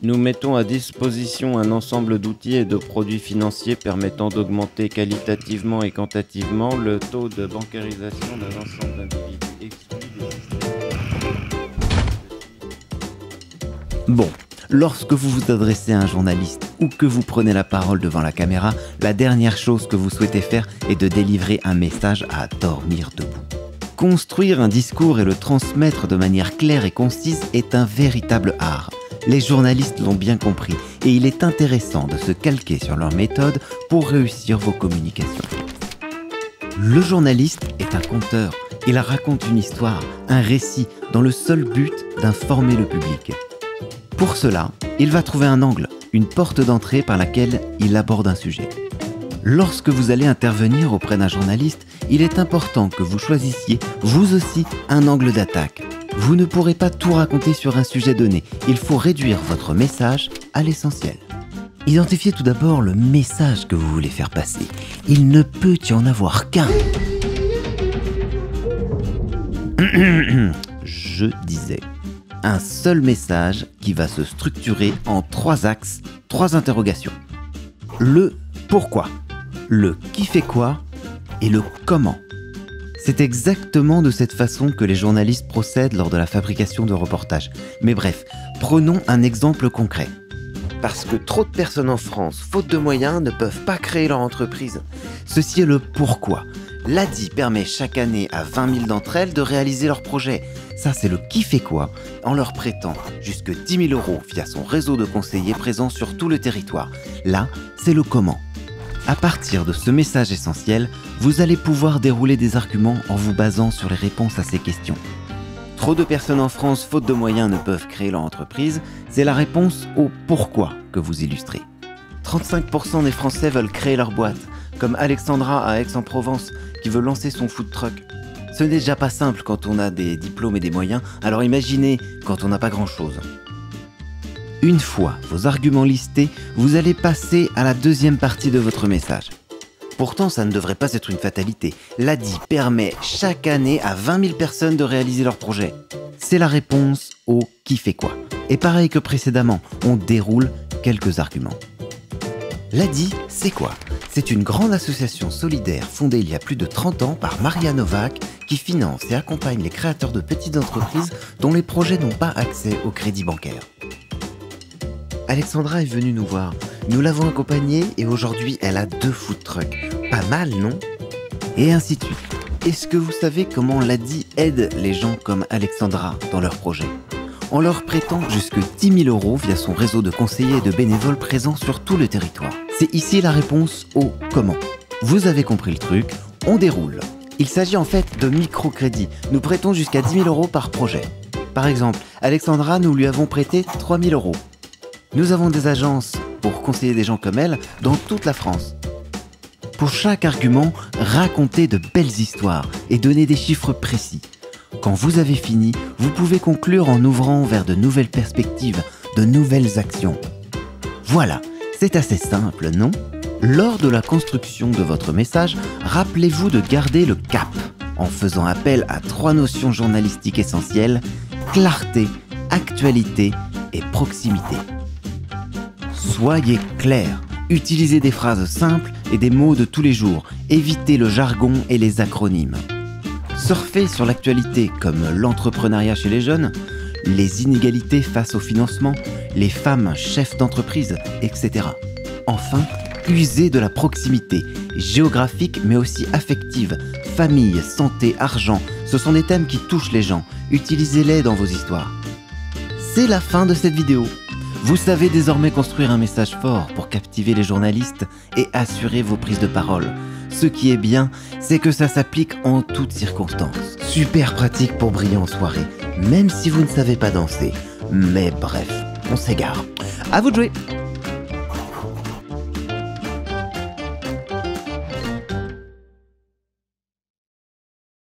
Nous mettons à disposition un ensemble d'outils et de produits financiers permettant d'augmenter qualitativement et quantitativement le taux de bancarisation d'un ensemble d'individus exclus du système. Bon, lorsque vous vous adressez à un journaliste ou que vous prenez la parole devant la caméra, la dernière chose que vous souhaitez faire est de délivrer un message à dormir debout. Construire un discours et le transmettre de manière claire et concise est un véritable art. Les journalistes l'ont bien compris et il est intéressant de se calquer sur leur méthode pour réussir vos communications. Le journaliste est un conteur. Il raconte une histoire, un récit, dans le seul but d'informer le public. Pour cela, il va trouver un angle, une porte d'entrée par laquelle il aborde un sujet. Lorsque vous allez intervenir auprès d'un journaliste, il est important que vous choisissiez, vous aussi, un angle d'attaque. Vous ne pourrez pas tout raconter sur un sujet donné. Il faut réduire votre message à l'essentiel. Identifiez tout d'abord le message que vous voulez faire passer. Il ne peut y en avoir qu'un. Je disais, un seul message qui va se structurer en 3 axes, 3 interrogations. Le pourquoi, le qui fait quoi et le comment. C'est exactement de cette façon que les journalistes procèdent lors de la fabrication de reportages. Mais bref, prenons un exemple concret. Parce que trop de personnes en France, faute de moyens, ne peuvent pas créer leur entreprise. Ceci est le pourquoi. L'ADI permet chaque année à 20 000 d'entre elles de réaliser leur projet. Ça, c'est le qui fait quoi, en leur prêtant jusque 10 000 € via son réseau de conseillers présents sur tout le territoire. Là, c'est le comment. À partir de ce message essentiel, vous allez pouvoir dérouler des arguments en vous basant sur les réponses à ces questions. Trop de personnes en France, faute de moyens, ne peuvent créer leur entreprise. C'est la réponse au pourquoi que vous illustrez. 35% des Français veulent créer leur boîte, comme Alexandra à Aix-en-Provence, qui veut lancer son food truck. Ce n'est déjà pas simple quand on a des diplômes et des moyens, alors imaginez quand on n'a pas grand-chose. Une fois vos arguments listés, vous allez passer à la deuxième partie de votre message. Pourtant, ça ne devrait pas être une fatalité. L'ADI permet chaque année à 20 000 personnes de réaliser leur projet. C'est la réponse au qui fait quoi. Et pareil que précédemment, on déroule quelques arguments. L'ADI, c'est quoi? C'est une grande association solidaire fondée il y a plus de 30 ans par Maria Novak qui finance et accompagne les créateurs de petites entreprises dont les projets n'ont pas accès au crédit bancaire. Alexandra est venue nous voir. Nous l'avons accompagnée et aujourd'hui elle a 2 food trucks. Pas mal, non? Et ainsi de suite. Est-ce que vous savez comment l'ADI aide les gens comme Alexandra dans leurs projets? En leur prêtant jusque 10 000 € via son réseau de conseillers et de bénévoles présents sur tout le territoire. C'est ici la réponse au comment. Vous avez compris le truc, on déroule. Il s'agit en fait de microcrédit. Nous prêtons jusqu'à 10 000 € par projet. Par exemple, Alexandra, nous lui avons prêté 3 000 €. Nous avons des agences pour conseiller des gens comme elle dans toute la France. Pour chaque argument, racontez de belles histoires et donnez des chiffres précis. Quand vous avez fini, vous pouvez conclure en ouvrant vers de nouvelles perspectives, de nouvelles actions. Voilà, c'est assez simple, non? Lors de la construction de votre message, rappelez-vous de garder le cap en faisant appel à 3 notions journalistiques essentielles: clarté, actualité et proximité. Soyez clair, utilisez des phrases simples et des mots de tous les jours, évitez le jargon et les acronymes. Surfez sur l'actualité comme l'entrepreneuriat chez les jeunes, les inégalités face au financement, les femmes chefs d'entreprise, etc. Enfin, usez de la proximité, géographique mais aussi affective, famille, santé, argent, ce sont des thèmes qui touchent les gens, utilisez-les dans vos histoires. C'est la fin de cette vidéo. Vous savez désormais construire un message fort pour captiver les journalistes et assurer vos prises de parole. Ce qui est bien, c'est que ça s'applique en toutes circonstances. Super pratique pour briller en soirée, même si vous ne savez pas danser. Mais bref, on s'égare. À vous de jouer!